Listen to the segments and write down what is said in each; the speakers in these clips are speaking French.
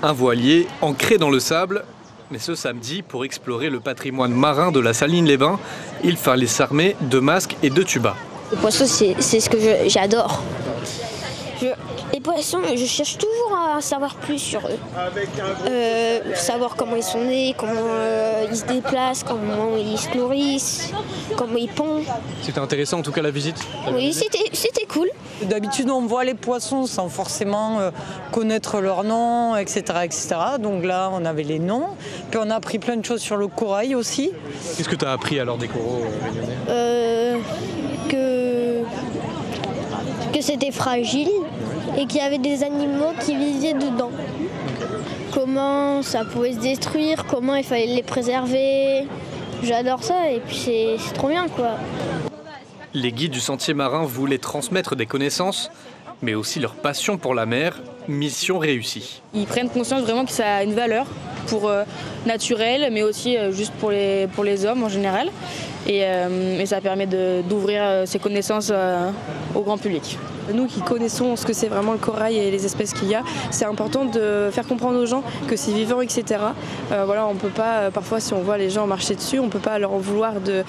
Un voilier ancré dans le sable. Mais ce samedi, pour explorer le patrimoine marin de la Saline-les-Bains, il fallait s'armer de masques et de tubas. Les poissons, c'est ce que j'adore. Les poissons, je cherche toujours à savoir plus sur eux. Savoir comment ils sont nés, comment ils se déplacent, comment ils se nourrissent, comment ils pondent. C'était intéressant en tout cas la visite? Oui, c'était cool. D'habitude, on voit les poissons sans forcément connaître leur nom, etc., etc. Donc là, on avait les noms. Puis on a appris plein de choses sur le corail aussi. Qu'est-ce que tu as appris alors des coraux réunionnais? Que c'était fragile et qu'il y avait des animaux qui vivaient dedans. Comment ça pouvait se détruire, comment il fallait les préserver. J'adore ça et puis c'est trop bien quoi. Les guides du sentier marin voulaient transmettre des connaissances, mais aussi leur passion pour la mer. Mission réussie. Ils prennent conscience vraiment que ça a une valeur pour naturelle, mais aussi juste pour les hommes en général. Et ça permet d'ouvrir ces connaissances au grand public. Nous qui connaissons ce que c'est vraiment le corail et les espèces qu'il y a, c'est important de faire comprendre aux gens que c'est vivant, etc. Voilà, on peut pas, parfois si on voit les gens marcher dessus, on peut pas leur en vouloir de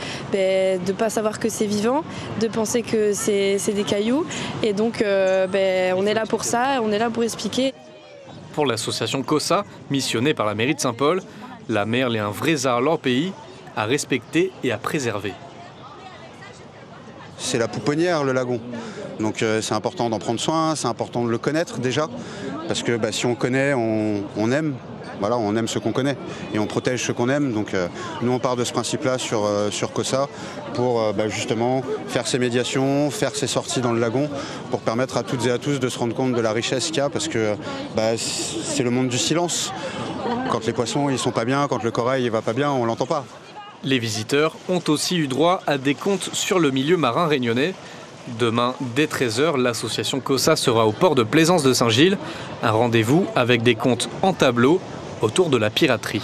pas savoir que c'est vivant, de penser que c'est des cailloux. Et donc on est là pour ça, on est là pour expliquer. Pour l'association COSA, missionnée par la mairie de Saint-Paul, la merle est un vrai art leur pays à respecter et à préserver. C'est la pouponnière, le lagon. Donc c'est important d'en prendre soin, c'est important de le connaître déjà. Parce que si on connaît, on aime. Voilà, on aime ce qu'on connaît et on protège ce qu'on aime. Donc nous on part de ce principe-là sur COSA pour justement faire ces médiations, faire ces sorties dans le lagon pour permettre à toutes et à tous de se rendre compte de la richesse qu'il y a parce que c'est le monde du silence. Quand les poissons ils sont pas bien, quand le corail il va pas bien, on l'entend pas. Les visiteurs ont aussi eu droit à des contes sur le milieu marin réunionnais. Demain, dès 13h, l'association COSA sera au port de Plaisance de Saint-Gilles. Un rendez-vous avec des contes en tableau autour de la piraterie.